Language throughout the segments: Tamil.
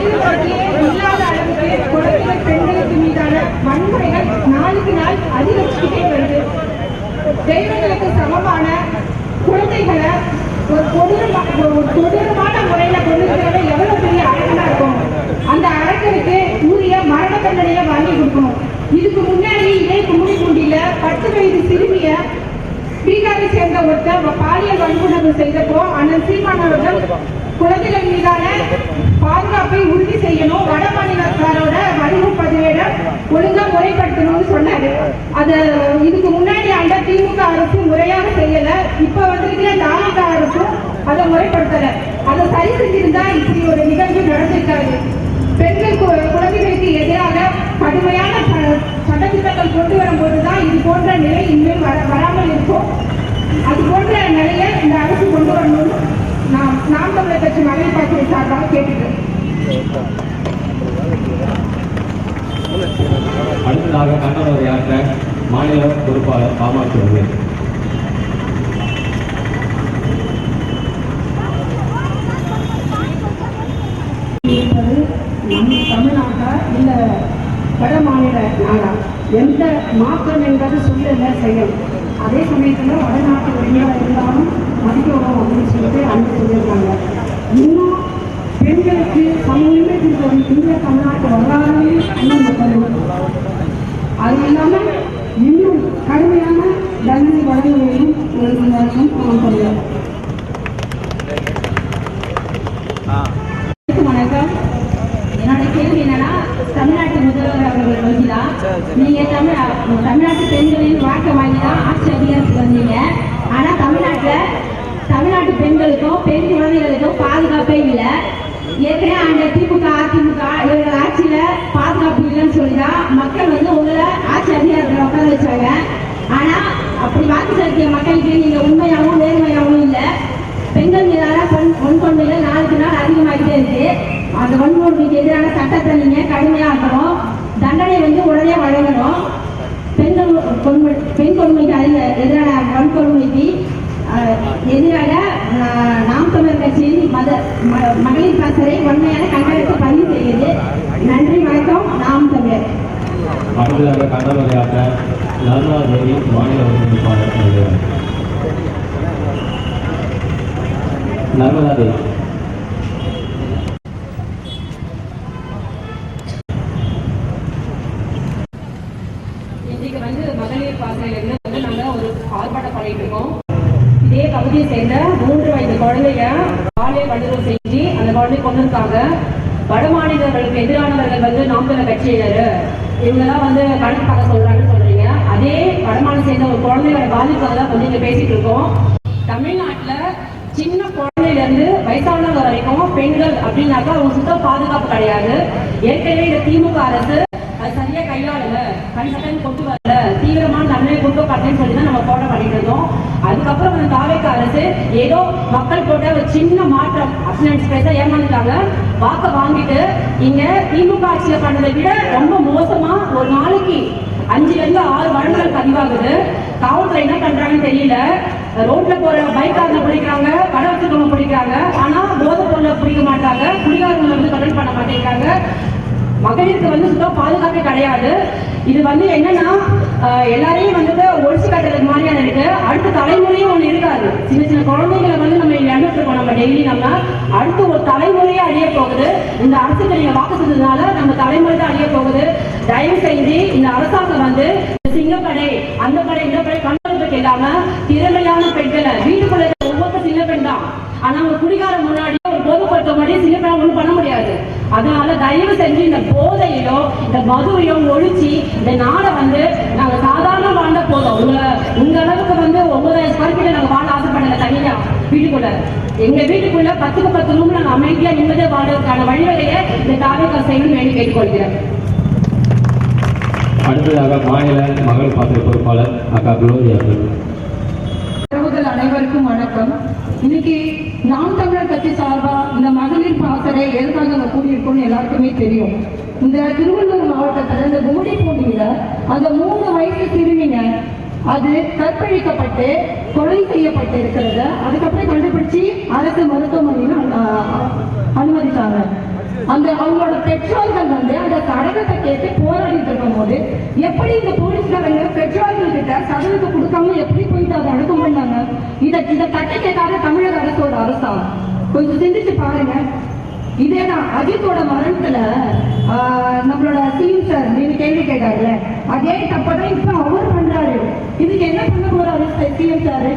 வயது இல்லாத அளவுக்கு குழந்தைகள் பெண்களுக்கு மீதான வன்முறைகள் நாளுக்கு நாள் அதிகரிச்சுக்கிட்டே வருது. தெய்வங்களுக்கு சமமான குழந்தைகளை ஒரு கொடூரமான முறையில கொண்டுக்கிறத எவ்வளவு பெரிய அரக்கனா இருக்கும். அந்த அரக்கனுக்கு உரிய மரண தண்டனையை வாங்கி கொடுக்கணும். இதுக்கு முன்னாடி இதே கும்மிடிப்பூண்டியில 10 வயது சிறுமிய பீகாரை சேர்ந்த ஒருத்தர் பாலியல் வன்புணர்வு செய்தப்போ அண்ணன் சீமான் அவர்கள் குழந்தைகள் மீதான பாதுகாப்பை உறுதி செய்யணும், வட மாநிலத்தாரோட வரிவு பதிவேடம் ஒழுங்கா முறைப்படுத்தணும்னு சொன்னாரு. அது இதுக்கு முன்னாடி அந்த திமுக அரசு முறையாக செய்யல. இப்ப வந்திருக்கிற திமுக அரசும் அதை முறைப்படுத்தல. அதை சரி செஞ்சிருந்தா இப்படி ஒரு நிகழ்வு நடந்திருக்காது. பெண்கள் குழந்தைகளுக்கு எதிராக கடுமையான சட்டத்திட்டங்கள் கொண்டு வரும்போதுதான் இது போன்ற நிலை இனிமேல் வராமல் இருக்கும். அது போன்ற நிலையை இந்த அரசு கொண்டு வரணும்னு நாம் தமிழர் கட்சி மகளிர் பாசறை சார்பாக கேட்டுக்கிறேன். அடுத்ததாக கண்டனரையாற்ற மாநில பொறுப்பாளர் காமாட்சி அவர்கள். தமிழ்நாட்டா இல்ல வட மாநில நாடா, எந்த மாற்றம் என்பது சொல்ல செய்யும். அதே சமயத்துல வடநாட்டு உரிமையாக இருந்தாலும் மதிக்கணும் அப்படின்னு சொல்லிட்டு அன்பு சொல்லியிருக்காங்க. இன்னும் பெண்களுக்கு சம உரிமை கொடுத்த இந்திய தமிழ்நாட்டு வரலாறு இன்னும் அது இல்லாம இன்னும் கடுமையான தண்டனை வழங்குவதையும் சொல்லுவேன். வணக்கம். என்னோட கேள்வி என்னன்னா, தமிழ்நாட்டு முதல்வர் அவர்கள் நோக்கிதான் நீங்க தமிழ்நாட்டு பெண்களின் வாக்கை வாங்கிதான் ஆட்சி அதிகாரத்துக்கு வந்தீங்க. ஆனா தமிழ்நாட்டு பெண்களுக்கும் பெண் குழந்தைகளுக்கும் பாதுகாப்பே இல்லை. ஏற்கனவே அந்த திமுக அதிமுக இவர்கள் ஆட்சியில பாதுகாப்பு இல்லைன்னு சொல்லிதான் மக்கள் உங்களை ஆட்சி அதிகாரத்தில் உட்கார வச்சாங்க. ஆனா அப்படி வாக்கு செலுத்திய மக்களுக்கு நீங்க உண்மையாகவும் நேர்மையாகவும் இல்லை. பெண்கள் மீதான வன்கொடுமைகள் நாளுக்கு நாள் அதிகமாகிட்டே இருக்கு. அந்த வன்கொடுமைக்கு எதிரான சட்டத்தை நீங்க கடுமையாக்கணும், தண்டனை உடனே வழங்கணும். பெண் கொடுமைக்கு எதிரான வன்கொடுமைக்கு எதிராக நாம் தமிழர் கட்சியின் மகளிர் பாசறை வன்மையான கண்டனத்தை பதிவு செய்கிறது. நன்றி, வணக்கம். நாம் தமிழர். அடுத்ததாக கண்டனரையாற்ற நர்மதா தேவி மாநில ஒருங்கிணைப்பாளர். நர்மதா தேவி. இன்னைக்கு மகளிர் பாசறையிலிருந்து நாங்க ஒரு ஆர்ப்பாட்டம் பண்ணிட்டு இருக்கோம். இதே பகுதியை சேர்ந்த 3 வயது குழந்தைய பாலியல் வன்முறை செஞ்சு அந்த குழந்தை கொண்டிருக்காங்க. வட மாநிலங்களுக்கு எதிரானவர்கள் நாம் தமிழர் கட்சியினர் இவங்கெல்லாம் கணக்கு பார்க்க சொல்றாங்கன்னு சொல்றீங்க. அதே வடமாநிலம் சேர்ந்த ஒரு குழந்தையோட பாதிப்புதான் நீங்க பேசிட்டு இருக்கோம். தமிழ்நாட்டுல சின்ன குழந்தையில இருந்து வயசானவங்க வரைக்கும் பெண்கள் அப்படின்னாக்கா அவங்க சுத்த பாதுகாப்பு கிடையாது. ஏற்கனவே இந்த திமுக அரசு அது சரியா கையாளல, கண் கொண்டு வரல, தீவிரமான தண்டனை கொண்டு வரலன்னு சொல்லிதான் நம்ம போராட்டம் பண்ணிட்டு இருந்தோம். அதுக்கப்புறம் அந்த தாவேக அரசு ஏதோ மக்கள் போட்ட ஒரு சின்ன மாற்றம் அப்படின்னு பேச ஏமாந்துட்டாங்க. வாக்க வாங்கிட்டு இங்க திமுக ஆட்சியில பண்ணதை விட ரொம்ப மோசமா ஒரு நாளைக்கு 5 ல இருந்து 6 வழக்குகள் பதிவாகுது. காவல்துறை என்ன பண்றாங்கன்னு தெரியல. ரோட்ல போற பைக்காரங்க பிடிக்கிறாங்க, கடை வச்சுக்கவங்க பிடிக்கிறாங்க. ஆனா போதை பொருளை பிடிக்க மாட்டாங்க, குடிகாரங்களை கண்ட்ரோல் பண்ண மாட்டேங்கிறாங்க. மகளிருக்கு சுத்தம் பாதுகாப்பே கிடையாது. இது என்னன்னா எல்லாரையும் ஒழிச்சு கட்டுறதுக்கு மாதிரியான இருக்கு. அடுத்த தலைமுறையும் ஒண்ணு இருக்காது. சின்ன சின்ன குழந்தைகளை நம்ம இழந்துட்டு இருக்கோம். நம்ம டெய்லி அடுத்து ஒரு தலைமுறையே அழிய போகுது. இந்த அரசுக்கு நீங்க வாக்கு செஞ்சதுனால நம்ம தலைமுறை தான் அழிய போகுது. தயவு செஞ்சு இந்த அரசாங்கம் சிங்கப்படை அந்த படை இந்த படை கண்டதுக்கு இல்லாம திறமையான பெண்களை வீட்டுக்குள்ள ஒவ்வொரு சின்ன பெண் தான். ஆனா அவங்க குடிகார முன்னாடி ஒரு போதை பொருத்த முன்னாடி சின்ன பெண் ஒண்ணும் பண்ண முடியாது. அதனால தயவு செஞ்சு இந்த போதையிலோ இந்த மதுவையோ ஒழிச்சு இந்த நாடை நாங்க சாதாரண வாழ்ந்த போதும். உங்க அளவுக்கு 9,000 ஸ்கொயர் ஃபீட் நாங்க வாழ ஆசைப்படல. தனியா வீட்டுக்குள்ள எங்க வீட்டுக்குள்ள 10க்கு 10 ரூம் நாங்க அமைதியா நிம்மதியா வாழ்றதுக்கான வழிவகையை இந்த தாவேக செய்யணும் வேண்டி கேட்டுக்கொள்கிறேன். அடுத்ததாக மாநில மகளிர் பாசறை பொறுப்பாளர் அக்கா குளோரி அவர்கள். அனைவருக்கும் வணக்கம். இன்னைக்கு நாம் தமிழர் கட்சி சார்பா இந்த மகளிர் பாசறை எதுக்காக கூடியிருக்கோம்னு எல்லாருக்குமே தெரியும். இந்த திருவள்ளூர் மாவட்டத்தில் இந்த கும்மிடிப்பூண்டியில அந்த 3 வயசு சிறுமிங்க அது கற்பழிக்கப்பட்டு கொலை செய்யப்பட்டு இருக்கிறத அதுக்கப்புறம் கண்டுபிடிச்சு அரசு மருத்துவமனையில் அனுமதித்தாங்க. அந்த அவங்களோட பெற்றோர்கள் வந்து அந்த சடகத்தை கேட்டு போராடிட்டு இருக்கும் போது எப்படி இந்த போலீஸ்காரங்க பெற்றோர்கள் கிட்ட சடகத்தை கொடுக்காம எப்படி போயிட்டு அதை அடக்கம் பண்ணாங்க? இதை தட்டி கேட்காத தமிழக அரசோட அரசா? கொஞ்சம் சிந்திச்சு பாருங்க. இதேதான் அஜித்தோட மரணத்துல நம்மளோட சிஎம் சார் நீங்க கேள்வி கேட்டாருல, அதே தப்பதான் இப்ப அவர் பண்றாரு. இதுக்கு என்ன பண்ண போறாரு சிஎம் சாரு?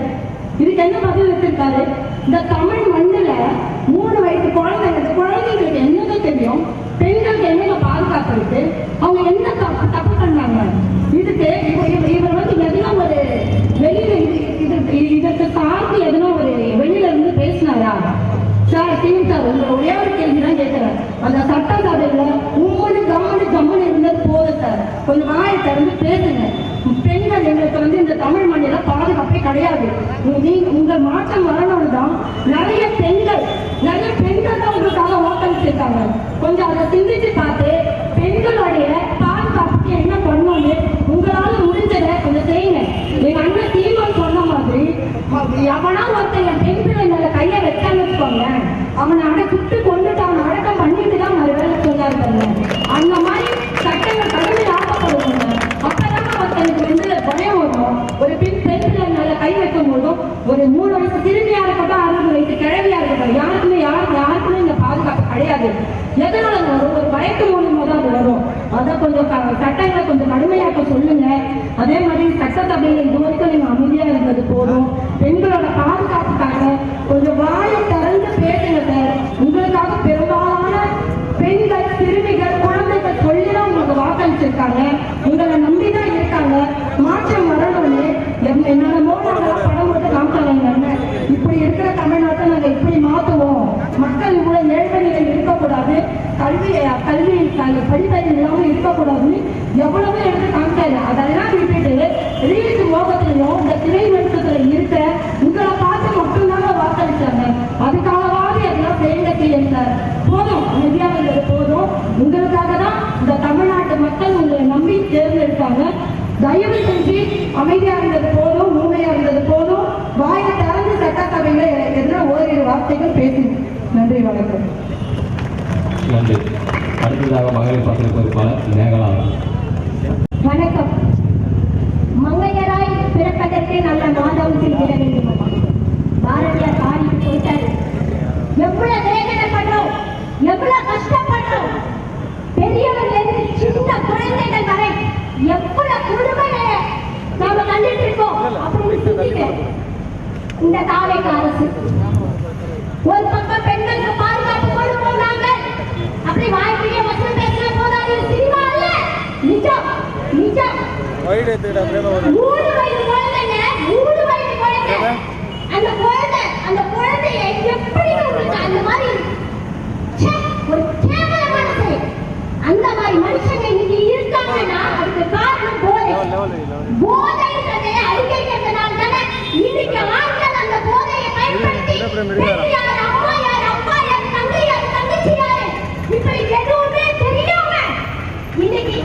இதுக்கு என்ன பதில் வச்சிருக்காரு? இந்த தமிழ் மண்ணுல 3 வயசு குழந்தைங்களுக்கு என்னங்க தெரியும்? பெண்களுக்கு என்னங்க பாதுகாப்பு இருக்கு? அவங்க என்ன தப்பு பண்ணாங்க? இதுக்கு இவர் வந்து எதுனா ஒரு வெளியில இதற்கு சார்ந்து எதுனா ஒரு வெளியில இருந்து பேசினாரா? சார் சிஎம் சார் உங்க ஒரே ஒரு கேள்விதான் கேட்கிறேன். அந்த சட்டசபையில கம்மனு இருந்தது போதும் சார். கொஞ்சம் வாயை திறந்து பேசுங்க. பெண்கள் எங்களுக்கு வந்து இந்த தமிழ் மண்ணில பாதுகாப்பே கிடையாது. உங்க மாற்றம் வரணும்னு தான் நிறைய பெண்கள் தான் உங்களுக்காக வாக்களிச்சிருக்காங்க. கொஞ்சம் அதை சிந்திச்சு பார்த்து பெண்களுடைய பாதுகாப்புக்கு என்ன பண்ணணும்னு உங்களால முடிஞ்சதை கொஞ்சம் செய்யுங்க. எங்க அண்ணன் தீபம் சொன்ன மாதிரி எவனா ஒருத்தன் என் பெண் பிள்ளை மேல கையை வச்சான்னு வச்சுக்கோங்க, அவனை சுட்டு கொண்டுட்டான் அடக்கம் பண்ணிட்டு தான் நான் வேலை சொல்லாரு. அந்த மாதிரி சட்டங்கள் கடமையில் ஆக்கப்படுவாங்க. அப்பதான் ஒருத்தனுக்கு வந்து பயம் வரும். ஒரு பெண் பிள்ளை மேல கை வைக்கும் போதும் ஒரு 3 வயசு சிறுமியா இருக்கட்டும் 60 வயசு கிழவியா இருக்கட்டும் யாருக்குமே இந்த பாதுகாப்பு கிடையாது. எதனால வரும்? ஒரு பயத்து மூலியமா தான் அது வரும். அதை கொஞ்சம் சட்டங்களை கொஞ்சம் கடுமையாக்க சொல்லுங்க. அதே மாதிரி சட்டசபையில இது வரைக்கும் நீங்க அமைதியா இருந்தது போதும். பெண்களோட பாதுகாப்புக்காக கொஞ்சம் வாயை திறந்து பேசுங்க சார். உங்களுக்காக பெரும்பாலான பெண்கள் சிறுமிகள் குழந்தைகள் சொல்லிதான் உங்களுக்கு வாக்களிச்சிருக்காங்க. உங்களை நம்பிதான் இருக்காங்க. மாற்றம் வரணும்னு என்னோட படம் போட்டு காமிச்சாங்க. இப்படி இருக்கிற தமிழ்நாட்டை நாங்க இப்படி மாத்துவோம். மக்கள் இவ்வளவு ஏழ்மையில இருக்கக்கூடாது, படிப்பறிவு இல்லாம இருக்கக்கூடாதுன்னு எவ்வளவோ எடுத்து காமிச்சாரு. அதெல்லாம் விட்டுட்டு ரீல்ஸ் மோகத்திலையும் இந்த திரை வெளிச்சத்துல இருக்க உங்களை பார்த்து மட்டும்தாங்க வாக்களிச்சாங்க. அதுக்காகவாது எல்லாம் செய்யல சார். போதும், அமைதியாக இருந்தது போதும். உங்களுக்காக தான் இந்த தமிழ்நாட்டு மக்கள் உங்களை நம்பி தேர்ந்தெடுத்தாங்க. தயவு செஞ்சு அமைதியா இருந்தது போதும், ஊமையா இருந்தது போதும். வாயை திறந்து சட்டசபையில எதிராக ஓரிரு வார்த்தைகள் பேசுங்க. நன்றி, வணக்கம். நன்றி. அடுத்ததாக மகளிர் பாசறை பொறுப்பாளர் மேகலா. வணக்கம். மங்கையராய் பிறப்பதற்கு நல்ல மாதம் செய்திட வேண்டும். பாரதியார் பாடிட்டு போயிட்டாரு. எவ்வளவு வேதனை பண்றோம், எவ்வளவு கஷ்டப்படுறோம். பெரியவர்கள் இருந்து சின்ன குழந்தைகள் வரை எவ்வளவு கொடுமையை நாம கண்டுட்டு இருக்கோம் அப்படின்னு சிந்திக்க இந்த தாவேக அரசு ஒரு பக்கம் பெண்களுக்கு பாதுகாப்பு கொடுப்போம் நாங்கள் அப்படி வாய்ப்பிலே வசூல் பேசுற போதாது. சினிமா இல்ல, நிஜம் நிஜம். 3 வயது குழந்தைங்க, 3 வயது குழந்தை. அந்த குழந்தையை எப்படி அந்த மாதிரி ஒரு கேவலமான செயல். அந்த மாதிரி மனுஷங்க இன்னைக்கு இருக்காங்கன்னா அதுக்கு காரணம் போதைன்றதை அழிக்கிறதுனால தானே இன்னைக்கு ஆண்கள் அந்த போதையை பயன்படுத்தி பெரியார், அம்மாயார், தங்கையார், தங்கச்சியார் இப்படி எதுவுமே தெரியாம இன்னைக்கு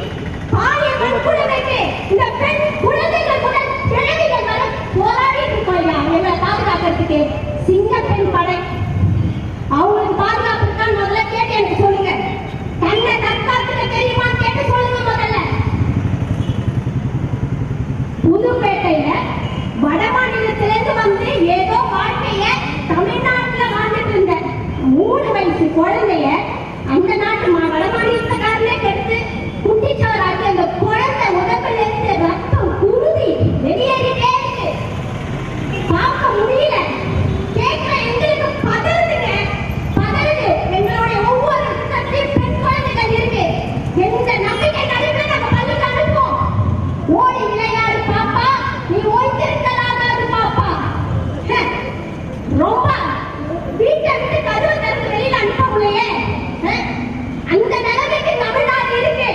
பாலிய பெண் குழந்தைக்கு இந்த பெண் குழந்தைகள் கூட கிழவிகள் வர போராடிட்டு இருக்காங்க. எங்களை பாதுகாக்கிறதுக்கு சிங்க பெண் படை அவங்களுக்கு பாதுகாப்புக்கான முதல்ல கேட்டு எனக்கு சொல்லுங்க. தன்னை தற்காத்துக்க தெரியுமான்னு கேட்டு சொல்லுங்க முதல்ல. புதுப்பேட்டையில வட மாநிலத்திலிருந்து வந்து ஏதோ வாழ்க்கைய தமிழ்நாட்டுல வாழ்ந்துட்டு இருந்த 3 வயசு குழந்தைய அந்த நாட்டு வட மாநிலத்துக்காரனே கெடுத்து குட்டிச்சோராக்கி அந்த குழந்தை உடம்புல இருந்து ரத்தம் குருதி வெளியேறிட்டே இருக்கு. பார்க்க முடியல. கேட்கிற எங்களுக்கு பதறுதுங்க, பதறுது. எங்களுடைய ஒவ்வொரு ரத்தத்தையும் பெண் குழந்தைகள் இருக்கு. எந்த நம்பிக்கை நடுவே நம்ம பள்ளிக்கு அனுப்போம். ஓடி விளையாடு பாப்பா, நீ ஓய்ந்திருக்கலாமாது பாப்பா. ரொம்ப வீட்டை விட்டு கதவு திறந்து வெளியில அனுப்ப முடியலையே. அந்த நிலைமைக்கு தமிழ்நாடு இருக்கு.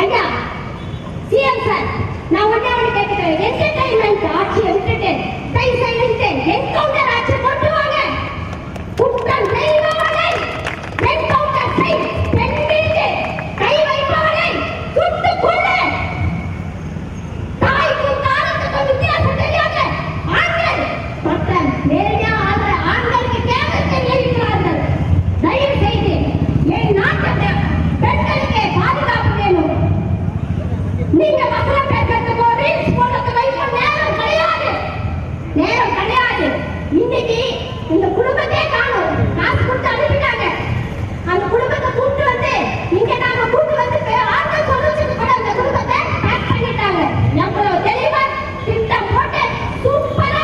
ஐயா சிஎம் சார், நான் ஒண்ணே ஒண்ணு கேட்கிறேன். என்டர்டைன்மெண்ட் ஆட்சியை விட்டுட்டு தயவு செய்து என்கவுண்டர் ஆட்சி கொண்டு வாங்க. குற்றம் செய்பவனை என்கவுண்டர் செய். பெண் மீது கை வைப்பவனை சுட்டு கொண்டு. தாய்க்கும் காலத்துக்கும் வித்தியாசம் தெரியாத ஆண்கள் மற்ற நேரடியாக ஆண்களுக்கு கேவலத்தை இருக்கிறார்கள். தயவு நீங்க வசனம் பேசுறதுக்கு ரீல்ஸ் போடுறதுக்கு இப்ப நேரம் கிடையாது, நேரம் கிடையாது. இன்னைக்கு இந்த குடும்பத்தையே காணும், காசு கொடுத்து அனுப்பிட்டாங்க. அந்த குடும்பத்தை கூப்பிட்டு வந்து இங்க நாங்க கூப்பிட்டு வந்து ஆட்கள் சொல்லுறதுக்கு கூட அந்த குடும்பத்தை பேக் பண்ணிட்டாங்க. எவ்வளவு தெளிவா திட்டம் போட்டு சூப்பரா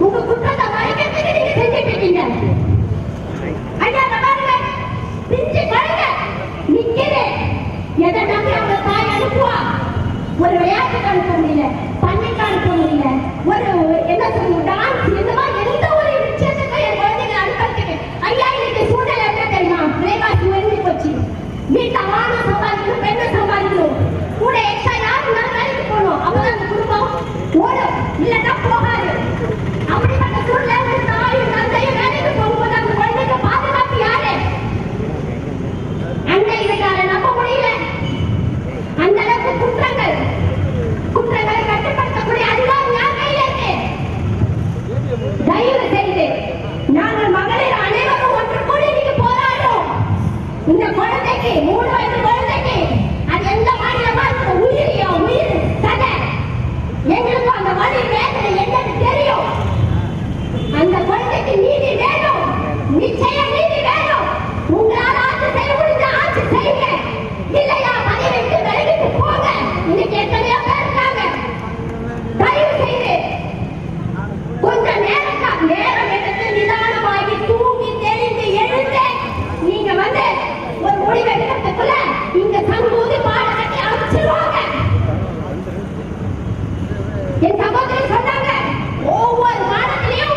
உங்க குற்றத்தை மறைக்கிறதுக்கு நீங்க செஞ்சுட்டு இருக்கீங்க. ஐயா பாருங்க, பிஞ்சு கழுங்க நிக்கிறேன். எதை நம்பி அவங்க தாய் அனுப்புவா? ஒரு விளையாட்டுக்கு அனுப்ப முடியல, பள்ளிக்கு அனுப்ப முடியல, ஒரு என்ன சொல்லுவோம் டான்ஸ், இந்த மாதிரி எந்த ஒரு விஷயத்துக்கு என் குழந்தைகளை அனுப்புறதுக்கு. ஐயா இன்னைக்கு சூழ்நிலை என்ன தெரியுமா? விலைவாசி உயர்ந்து போச்சு. வீட்டுல ஆணும் சம்பாதிக்கணும், பெண்ணும் சம்பாதிக்கணும், கூட எக்ஸ்ட்ரா யாரும் வேலைக்கு போகணும். அப்பதான் அந்த குடும்பம் ஓடும், இல்லைன்னா போகாது. அப்படிப்பட்ட சூழ்நிலை ஒரு தாயும் தந்தையும் வேலைக்கு போகும்போது அந்த குழந்தைக்கு பாதுகாப்பு யாரு? அண்டை வீட்டால நம்ப முடியல. அந்த அளவுக்கு குற்றங்களை கட்டுப்படுத்தக்கூடிய அதிகாரம் யார் கையில இருக்கு? தயவு செய்து நாங்கள் மகளிர் அனைவரும் ஒன்று கூடி இன்னைக்கு போராடுறோம். இந்த குழந்தைக்கு 3 வயது குழந்தைக்கு அது எந்த மாநிலமா இருக்கு, உயிரியா உயிர் சதை. எங்களுக்கு அந்த வழி வேதனை என்னன்னு தெரியும். அந்த குழந்தைக்கு நீதி வேணும், நிச்சயம் நீதி வேணும். உங்களால் ஆட்சி செய்ய முடிஞ்ச ஆட்சி செய்யுங்க, இல்லையா பதவிக்கு விலகிட்டு போங்க. இன்னைக்கு எத்தனையோ பேர் இருக்காங்க. தயவு செய்து கொஞ்சம் நேரம் எடுத்து நிதானமாகி தூங்கி தெளிந்து எழுந்து நீங்க வந்து ஒரு முடிவு எடுக்கிறதுக்குள்ள இங்க சங்கூதி பாட கட்டி அனுப்பிச்சிருவாங்க. என் சகோதரி சொன்னாங்க, ஒவ்வொரு மாதத்திலையும்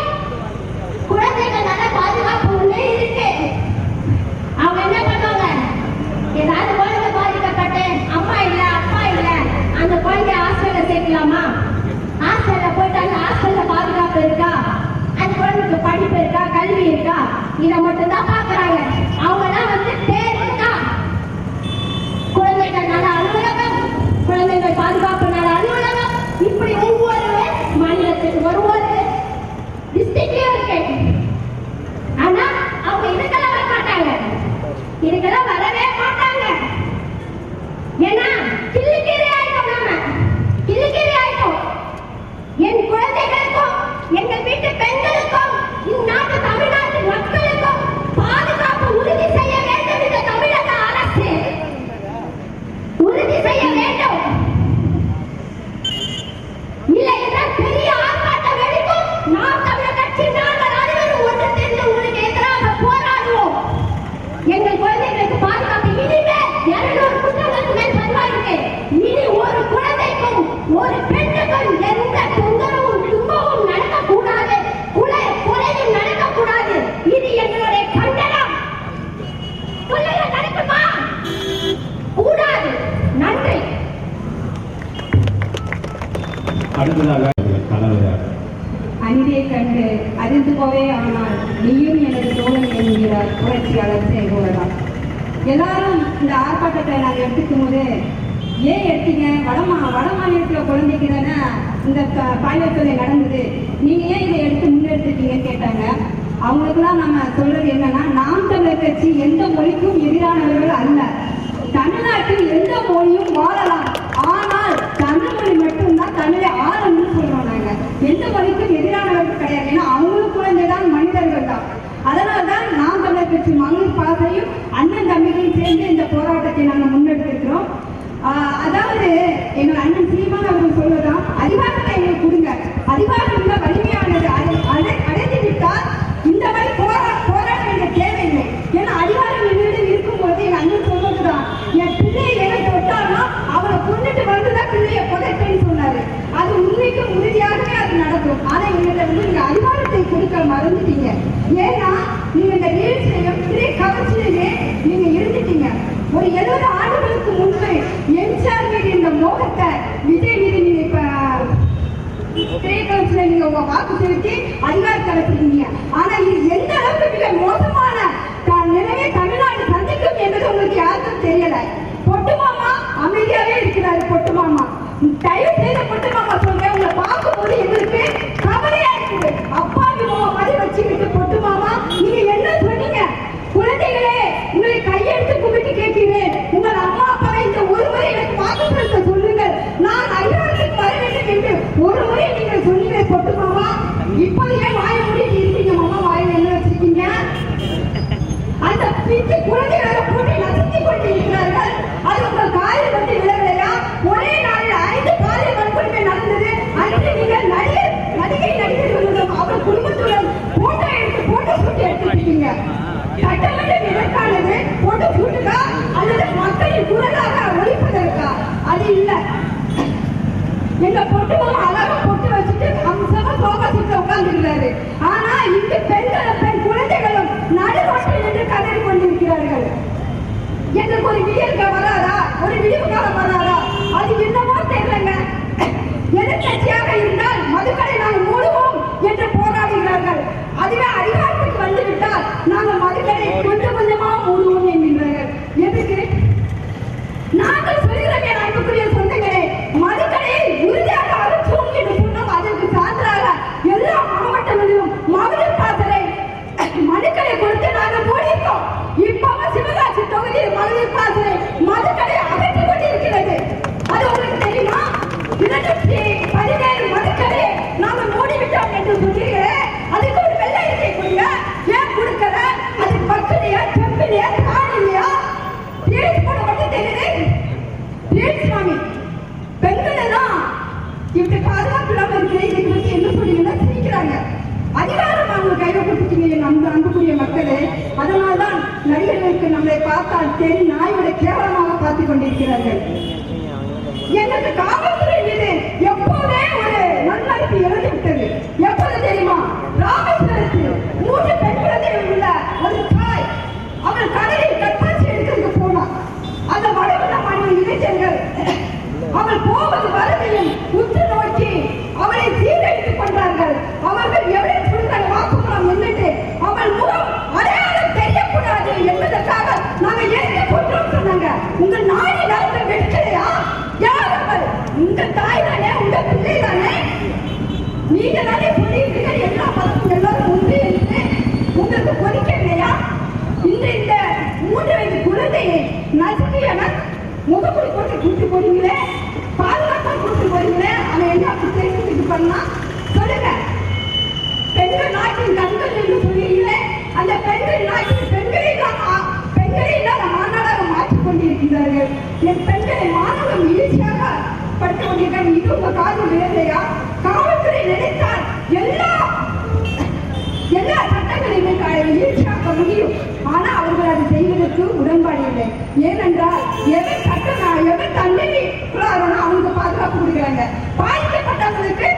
குழந்தைகள் நல்ல பாதுகாப்பு உள்ளே இருக்கு. அவங்க என்ன பண்ணுவாங்க, ஏதாவது குழந்தை பாதிக்கப்பட்டு அம்மா இல்ல அப்பா இல்ல, அந்த குழந்தை ஹாஸ்டல்ல சேர்க்கலாமா? ஹாஸ்டல்ல போயிட்டு அந்த ஹாஸ்டல்ல பாதுகாப்பு இருக்கா, அந்த குழந்தைக்கு படிப்பு இருக்கா, கல்வி இருக்கா, இதை மட்டும் தான் பாக்குறாங்க. அவங்க எல்லாம் வந்து தேர்வுக்கா குழந்தைகள் நல அலுவலகம், குழந்தைகள் பாதுகாப்பு நல அலுவலகம், இப்படி ஒவ்வொரு மாநிலத்துக்கு ஒவ்வொரு டிஸ்ட்ரிக்ட்லயும் இருக்கு. ஆனா அவங்க இதுக்கெல்லாம் வர மாட்டாங்க, இதுக்கெல்லாம் வரவே மாட்டாங்க. ஏன்னா கிள்ளிக்கீரை ஆயிட்டோம், நாம கிள்ளிக்கீரை ஆயிட்டோம். என் குழந்தைகளுக்கும் எங்கள் வீட்டு பெண்களுக்கும் இந்நாட்டு தமிழ்நாட்டு மக்களுக்கும் பாதுகாப்பு உறுதி செய்ய வேண்டும். இந்த தமிழக அரசு உறுதி செய்ய வேண்டும். இல்லை என்றால் பெரிய ஆர்ப்பாட்டம் வெடிக்கும். நாம் தமிழர் கட்சி நாங்கள் அனைவரும் ஒன்று சேர்ந்து உங்களுக்கு எதிராக போராடுவோம். எங்கள் குழந்தைகளுக்கு பாதுகாப்பு இனிமே 200 குற்றங்களுக்கு மேல் பதிவாயிருக்கு. இனி ஒரு குழந்தைக்கும் ஒரு பெண்ணுக்கும் எந்த தொந்தரவும் துன்பமும் நடக்கக்கூடாது, கொலையும் நடக்கக்கூடாது. இது எங்களுடைய கண்டனம். கொலைகள் நடக்குமா? கூடாது. நன்றி. அடுத்ததாக கலவையார். அநீதியை கண்டு அறிந்து போவே, ஆனால் நீயும் எனது தோழன் என்கிறார் புரட்சியாளர் சேகோரதான். எல்லாரும் இந்த ஆர்ப்பாட்டத்தை நாங்கள் எடுத்துக்கும் போது, ஏன் எடுத்தீங்க? வடமாநிலத்தில் குழந்தைக்கு தானே இந்த பாலியல் தொல்லை நடந்தது, நீங்க ஏன் இதை எடுத்து முன்னெடுத்துட்டீங்கன்னு கேட்டாங்க. அவங்களுக்குலாம் நம்ம சொல்றது என்னன்னா, நாம் தமிழர் கட்சி எந்த மொழிக்கும் எதிரானவர்கள் அல்ல. தமிழ்நாட்டில் எந்த மொழியும் வாழலாம், ஆனால் தமிழ் மொழி மட்டும்தான் தமிழை ஆளணும்னு சொல்றோம். நாங்க எந்த மொழிக்கும் எதிரானவர்கள் கிடையாது. ஏன்னா அவங்களும் குழந்தைதான், மனிதர்கள் தான். அதனால்தான் நாம் தமிழர் கட்சி மகளிர் பாசையும் அண்ணன் தம்பிகளும் சேர்ந்து இந்த போராட்டத்தை நாங்கள் முன்னெடுத்திருக்கிறோம். அதாவது எங்கள் அண்ணன் சீமான் அவர்கள் சொல்வதுதான், அதிகாரத்தை எங்களுக்கு கொடுங்க, அதிகாரம் மிக வலிமையானது, அதை அடைந்து விட்டால் இந்த மாதிரி போராட வேண்டிய தேவையில்லை. ஏன்னா அதிகாரம் என்னிடம் இருக்கும்போது எங்க அண்ணன் சொல்வதுதான், என் பிள்ளையை எதை தொட்டாலும் அவளை கொண்டுட்டு வந்துதான் பிள்ளைய புதைப்பேன்னு சொன்னாரு. அது உண்மைக்கு உறுதியாகவே அது நடக்கும். ஆனா எங்கிட்ட வந்து நீங்க அதிகாரத்தை கொடுக்க மறந்துட்டீங்க. ஏன்னா நீங்க இந்த ரீல்ஸ்லயும் திரை கவர்ச்சியிலே நீங்க இருந்துட்டீங்க. ஒரு 70 ஆண்டுகளுக்கு முன்பு எம்ஜிஆர் மீது இந்த மோகத்தை விஜய் மீது நீங்க இப்ப திரைக்கவர்ச்சியில நீங்க உங்க வாக்கு செலுத்தி அதிகாரத்தை அளிச்சிருக்கீங்க. ஆனா இது எந்த அளவுக்கு மிக மோசமான நிலையை தமிழ்நாடு சந்திக்கும் என்பது உங்களுக்கு யாருக்கும் தெரியல. பொட்டு மாமா அமைதியாவே இருக்கிறாரு. பொட்டு மாமா, தயவு செய்த பொட்டு மாமா சொல்றேன், உங்களை பார்க்கும்போது எங்களுக்கு கவலையா இருக்குது. அப்பாவி மாதிரி வச்சுக்கிட்டு பொட்டு மாமா நீங்க என்ன சொன்னீங்க? குழந்தைகளே, உங்களை கையெடுத்து கும்பிட்டு கேட்கிறேன், உங்கள் அம்மா அப்பாவை இந்த ஒருவரை எனக்கு வாக்கு செலுத்த சொல்லுங்கள். கொடுமை நடந்தது. அன்று நீங்கள் நடிகர்களுடன் அவர் குடும்பத்துடன் போட்டோ ஷூட் எடுத்துக்கிட்டீங்க. சட்டமன்றம் எதற்கானது? போட்டோ ஷூட்டுக்கா அல்லது மக்களின் குரலாக ஒழிப்பதற்கா? அது இல்ல. எங்க பொட்டுமா அழகா பொட்டு வச்சுட்டு அம்சமா சோபா சீட்ல உட்கார்ந்துருக்கிறாரு. ஆனா இங்கு பெண் குழந்தைகளும் நடுரோட்டில் நின்று கதறி கொண்டிருக்கிறார்கள். எங்களுக்கு ஒரு விடியல் வராதா? ஒரு விடிவு காலம் வராதா? அது என்னவோ தெரியலங்க. எதிர்கட்சியாக இருந்தால் மதுக்கடை நாங்கள் மூடுவோம் என்று போராடுகிறார்கள். அதுவே அதிகாரத்துக்கு வந்துவிட்டால் நாங்கள் மதுக்கடை கொஞ்சம் கொஞ்சமா மூடுவோம் என்கிறார்கள். எதுக்கு? நாங்கள் சொல்கிறோமே அன்புக்குரிய சொந்தங்களே, மதுக்கடையை உறுதியாக அகற்றுவோம் என்று சொன்னோம். அதற்கு சான்றாக எல்லா மாவட்டங்களிலும் மகளிர் பாசறை மதுக்கடை கொடுத்து நாங்கள் மூடியிருக்கோம். இப்பவும் சிவகாசி தொகுதியில் மகளிர் பாசறை மதுக்கடை அகற்றி கொண்டிருக்கிறது. அது உங்களுக்கு தெரியுமா? 217 மதுக்கடை நாங்கள் மூடிவிட்டோம் என்று சொல்கிறீர்களே, அதுக்கு ஒரு வெள்ளை அறிக்கை கொடுங்க. ஏன் கொடுக்கல? அது பக்கலையா, செம்பிலையா, காணிலையா? பீஸ் போட மட்டும் தெரியுது. பீஸ் சுவாமி பெண்கள் எல்லாம் இப்படி பாதுகாப்பு இல்லாம இருக்கிற இதுக்கு வந்து என்ன சொல்றீங்கன்னா சிரிக்கிறாங்க. அதிகாரம் அவங்க கையில கொடுத்துட்டீங்க அன்புக்குரிய மக்களே. அதனால்தான் நடிகர்களுக்கு நம்மளை பார்த்தால் தெரி நாயோட கேவலமாக பார்த்துக் கொண்டிருக்கிறார்கள். எங்களுக்கு காவல்துறை மீது எப்போதே ஒரு நன்மதிப்பு இறந்து விட்டது. எப்போது தெரியுமா? ராமேஸ்வரத்தில் 3 பெண் குழந்தைகள் உள்ள ஒரு தாய் அவள் கடலில் கற்பாசி எடுக்கிறதுக்கு போனார். அந்த வடகுள்ள மாநில இளைஞர்கள் அவள் போவது வரதையும் உற்று நோக்கி அவளை சீரழித்துக் கொண்டார்கள். அவர்கள் எவ்வளவு சொல்றாங்க வாக்குமூலம் என்னட்டு அவள் முகம் அடையாளம் தெரியக்கூடாது என்பதற்காக நாங்க எங்க கொண்டோம் சொன்னாங்க. உங்கள் நாடி நடந்த வெட்கலையா? யார் அவள்? உங்க தாய் தானே, உங்க பிள்ளை தானே. நீங்க தானே சொல்லியிருக்கீங்க எல்லா பசங்க எல்லாரும் ஒன்று என்று. உங்களுக்கு பொறிக்கவில்லையா? இன்று இந்த 3 வயது குழந்தையை நசுக்கியவன் முகப்பொடி போட்டு கூட்டு போறீங்களே, பாதுகாப்பா கூட்டு போறீங்களே, அவன் என்ன தெரிஞ்சுட்டு பண்ணா சொல்லுங்க. பெண்கள் நாட்டின் கண்கள் என்று சொல்றீங்களே, அந்த பெண்கள் நாட்டின் பெண்களை தான் மாநாடாக மாற்றிக் கொண்டிருக்கிறார்கள். என் பெண்களை மாநாடம் ஈஸியாக படுத்த கொண்டிருக்காங்க. இது உங்க காதல் வேலையா? காவல்துறை நினைத்தால் எல்லா சட்டங்களையுமே ஈஸியாக்க முடியும். ஆனா அவர்கள் அதை செய்வதற்கு உடன்பாடு இல்லை. ஏனென்றால் எவன் தண்டனைக்குள்ளாரோ அவங்களுக்கு பாதுகாப்பு கொடுக்குறாங்க. பாதிக்கப்பட்டவங்களுக்கு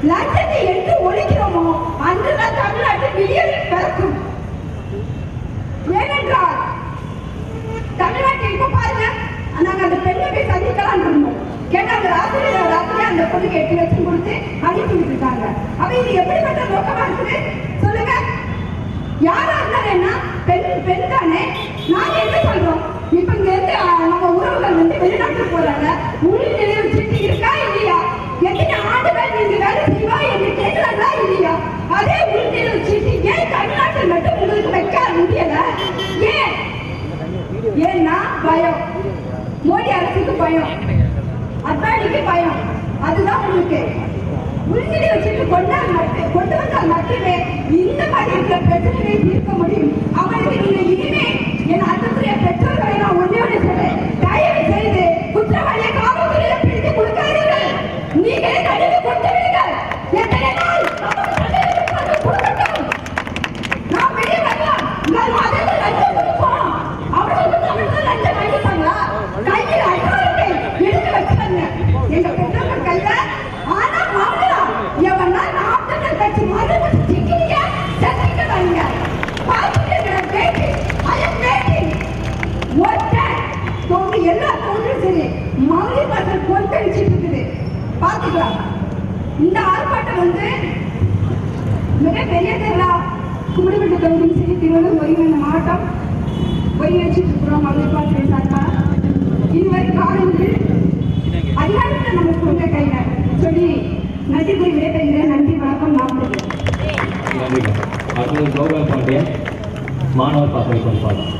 லஞ்சத்தை எடுத்து ஒழிக்கிறோமோ அன்றுதான் தமிழ்நாட்டில் விடியல் பிறக்கும். ஏனென்றால் தமிழ்நாட்டில் இப்ப பாருங்க, நாங்க அந்த பெண்ணை போய் சந்திக்கலாம் இருந்தோம். கேட்டா அந்த ராத்திரி அந்த பொண்ணுக்கு 8 லட்சம் கொடுத்து அனுப்பிட்டு இருக்காங்க. அப்ப இது எப்படிப்பட்ட நோக்கமா இருக்குது சொல்லுங்க? யாரா இருந்தாருன்னா பெண் தானே. நாங்க என்ன சொல்றோம்? இப்ப இங்க இருந்து நம்ம உறவுகள் வந்து வெளிநாட்டுக்கு போறாங்க. உள் நிலையம் சீட்டு இருக்கா இல்லையா? எத்தனை ஆண்டுகள் நீங்க வேலை செய்வா என்று கேட்கறாங்களா இல்லையா? அதே உள் நிலையம் சீட்டு ஏன் தமிழ்நாட்டில் மட்டும் உங்களுக்கு வைக்க முடியல? ஏன்னா பயம். மோடி அரசுக்கு பயம், அத்தானிக்கு பயம். அதுதான் உங்களுக்கு உள்நிலை வச்சுட்டு கொண்டு வந்தால் மட்டுமே இந்த மாதிரி இருக்கிற பிரச்சனைகளை தீர்க்க முடியும். அவனுக்கு நீங்க இனிமே என் அன்புக்குரிய பெற்றோர்களை நான் ஒன்னே சொல்றேன். தயவு செய்து குற்றவாளியை காவல்துறையில பிடித்து கொடுக்காதீர்கள். நீங்களே தடுத்து கொடுத்து விடுங்கள். எத்தனை நாள் கொடுக்கட்டும், நாம் வெளியே வரலாம். அதற்கு லஞ்சம் கொடுப்போம். அவர்களுக்கு தமிழ்ல லஞ்சம் வாங்கிப்பாங்களா? கையில் அதிகாரத்தை எடுத்து வச்சாங்க எங்க பெற்றோர்கள் கையில. ஆனா மாவட்டா எவனா நாமக்கல் கட்சி மாதிரி சிக்கிங்க சத்திக்கிறாங்க. பாத்துட்டு பேட்டி ஐயம் பேட்டி ஒட்ட தோண்டி எல்லா தோன்றும் சரி மகளிர் மக்கள் கொந்தளிச்சுட்டு இருக்குது. பாத்துக்கலாம். இந்த ஆர்ப்பாட்டம் வந்து மிகப்பெரிய திருவிழா. கும்பிடுவிட்டு தொகுதியும் சரி திருவள்ளூர் ஒருங்கிணைந்த மாவட்டம் ஒருங்கிணைச்சிட்டு இருக்கிறோம். மகளிர் பாசறை சார்பா இதுவரை காலையில் அதிகாரத்தை நம்ம கொண்ட கையில சொல்லி நன்றி கூறி விடைபெறுகிறேன். நன்றி, வணக்கம். நன்றி. அடுத்தது கோபால் பாண்டியன், மாணவர் பாசறை பொறுப்பாளர்.